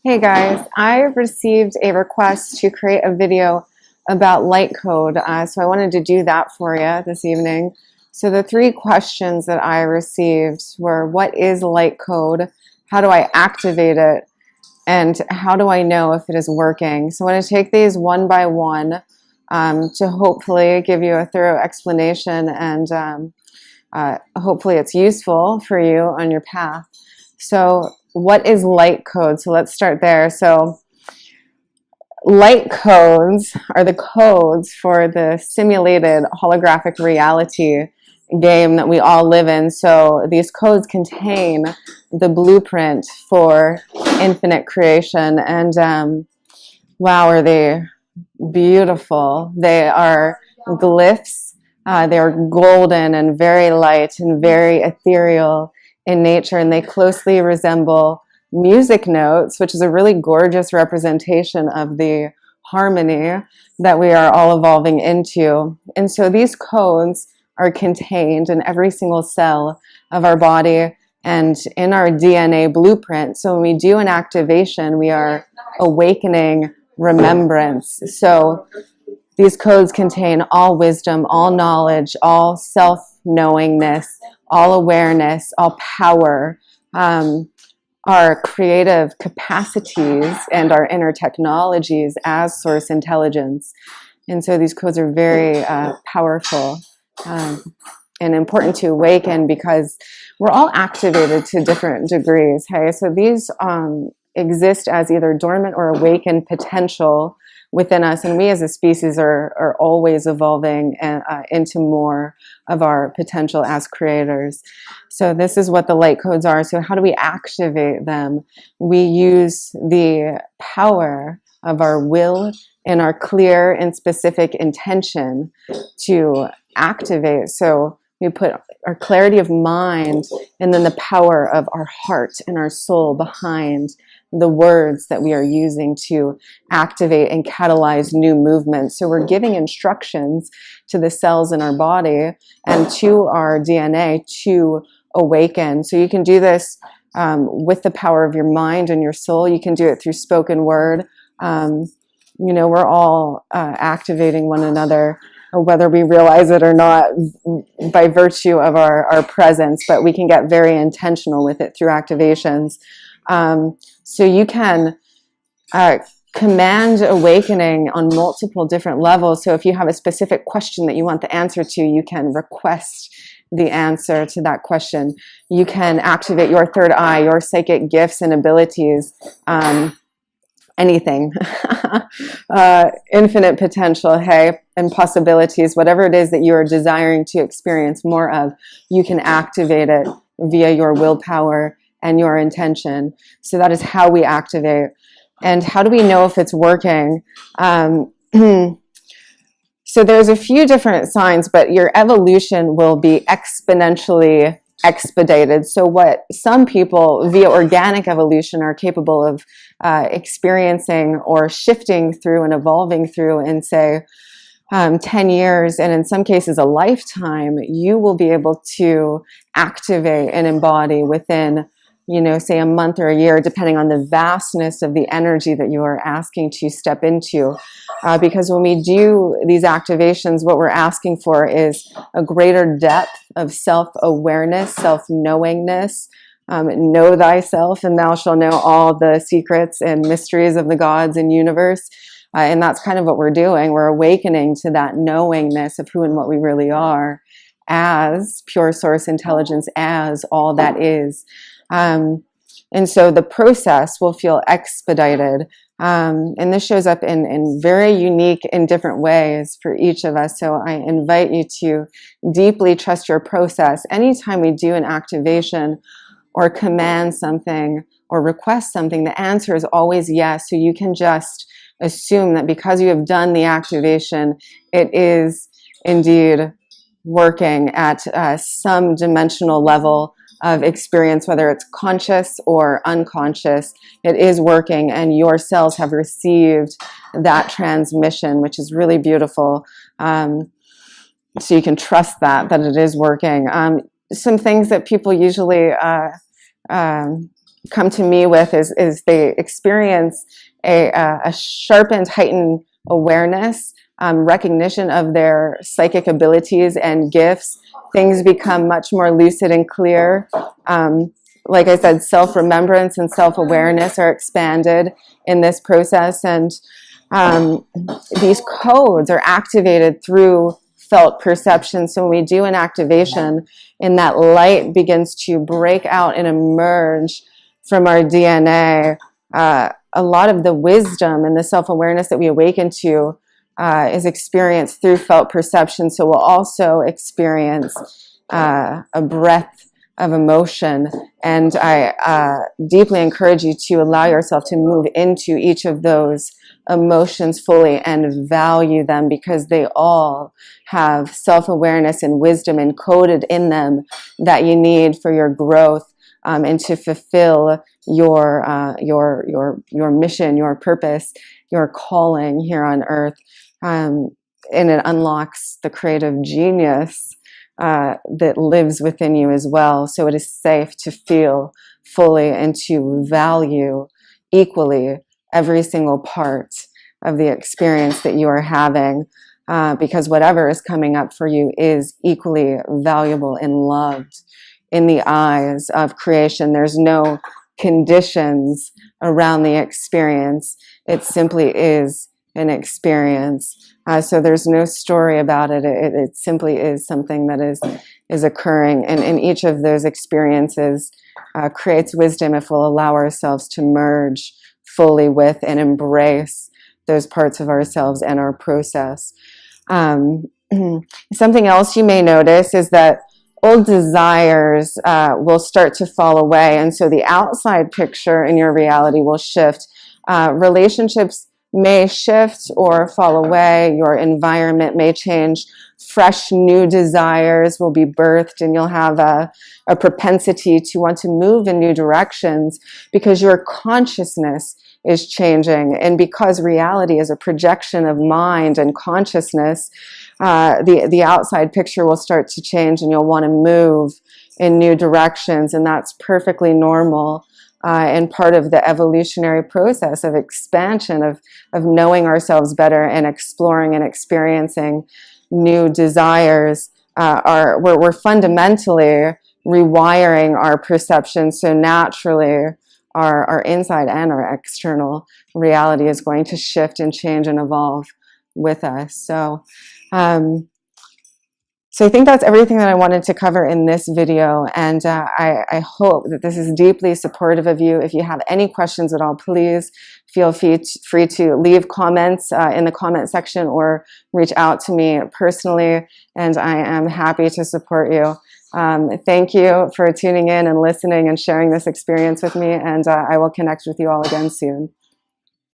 Hey guys, I received a request to create a video about light code, so I wanted to do that for you this evening. So the three questions that I received were, what is light code? How do I activate it? And how do I know if it is working? So I'm going to take these one by one to hopefully give you a thorough explanation, and hopefully it's useful for you on your path. So what is light code? So let's start there. So light codes are the codes for the simulated holographic reality game that we all live in. So these codes contain the blueprint for infinite creation. And wow, are they beautiful. They are glyphs. They are golden and very light and very ethereal in nature, and they closely resemble music notes, which is a really gorgeous representation of the harmony that we are all evolving into. And so these codes are contained in every single cell of our body and in our DNA blueprint. So when we do an activation, we are awakening remembrance. So these codes contain all wisdom, all knowledge, all self-knowingness, all awareness, all power, our creative capacities, and our inner technologies as source intelligence. And so these codes are very powerful and important to awaken, because we're all activated to different degrees. Hey, so these exist as either dormant or awakened potential within us, and we as a species are always evolving into more of our potential as creators. So this is what the light codes are. So how do we activate them? We use the power of our will and our clear and specific intention to activate. So we put our clarity of mind and then the power of our heart and our soul behind the words that we are using to activate and catalyze new movements. So we're giving instructions to the cells in our body and to our DNA to awaken. So you can do this with the power of your mind and your soul. You can do it through spoken word. We're all activating one another, whether we realize it or not, by virtue of our presence, but we can get very intentional with it through activations. So you can command awakening on multiple different levels. So if you have a specific question that you want the answer to, you can request the answer to that question. You can activate your third eye, your psychic gifts and abilities, anything, infinite potential, hey, and possibilities, whatever it is that you are desiring to experience more of, you can activate it via your willpower and your intention. So that is how we activate. And how do we know if it's working? So there's a few different signs, but your evolution will be exponentially expedited. So what some people via organic evolution are capable of experiencing or shifting through and evolving through in, say, 10 years, and in some cases a lifetime, you will be able to activate and embody within, say a month or a year, depending on the vastness of the energy that you are asking to step into. Because when we do these activations, what we're asking for is a greater depth of self-awareness, self-knowingness. Know thyself, and thou shalt know all the secrets and mysteries of the gods and universe. And that's kind of what we're doing. We're awakening to that knowingness of who and what we really are as pure source intelligence, as all that is. And so the process will feel expedited. And this shows up in very unique and different ways for each of us. So I invite you to deeply trust your process. Anytime we do an activation or command something or request something, the answer is always yes. So you can just assume that because you have done the activation, it is indeed working at some dimensional level of experience, whether it's conscious or unconscious. It is working, and your cells have received that transmission, which is really beautiful. So you can trust that it is working. Some things that people usually come to me with is they experience a sharpened, heightened awareness, recognition of their psychic abilities and gifts. Things become much more lucid and clear. Like I said, self-remembrance and self-awareness are expanded in this process, and these codes are activated through felt perception. So when we do an activation, and that light begins to break out and emerge from our DNA, a lot of the wisdom and the self-awareness that we awaken to is experienced through felt perception. So we'll also experience a breadth of emotion. And I deeply encourage you to allow yourself to move into each of those emotions fully and value them, because they all have self-awareness and wisdom encoded in them that you need for your growth, and to fulfill your mission, your purpose, your calling here on earth. And it unlocks the creative genius that lives within you as well. So it is safe to feel fully and to value equally every single part of the experience that you are having, because whatever is coming up for you is equally valuable and loved in the eyes of creation. There's no conditions around the experience. It simply is an experience. So there's no story about it. It simply is something that is occurring. And in each of those experiences creates wisdom if we'll allow ourselves to merge fully with and embrace those parts of ourselves and our process. Something else you may notice is that old desires will start to fall away. And so the outside picture in your reality will shift. Relationships may shift or fall away. Your environment may change. Fresh new desires will be birthed, and you'll have a propensity to want to move in new directions because your consciousness is changing. And because reality is a projection of mind and consciousness, the outside picture will start to change, and you'll want to move in new directions. And that's perfectly normal. And part of the evolutionary process of expansion, of knowing ourselves better and exploring and experiencing new desires. We're fundamentally rewiring our perception. So naturally, our inside and our external reality is going to shift and change and evolve with us. So I think that's everything that I wanted to cover in this video, and I hope that this is deeply supportive of you. If you have any questions at all, please feel free to leave comments in the comment section or reach out to me personally, and I am happy to support you. Thank you for tuning in and listening and sharing this experience with me, and I will connect with you all again soon.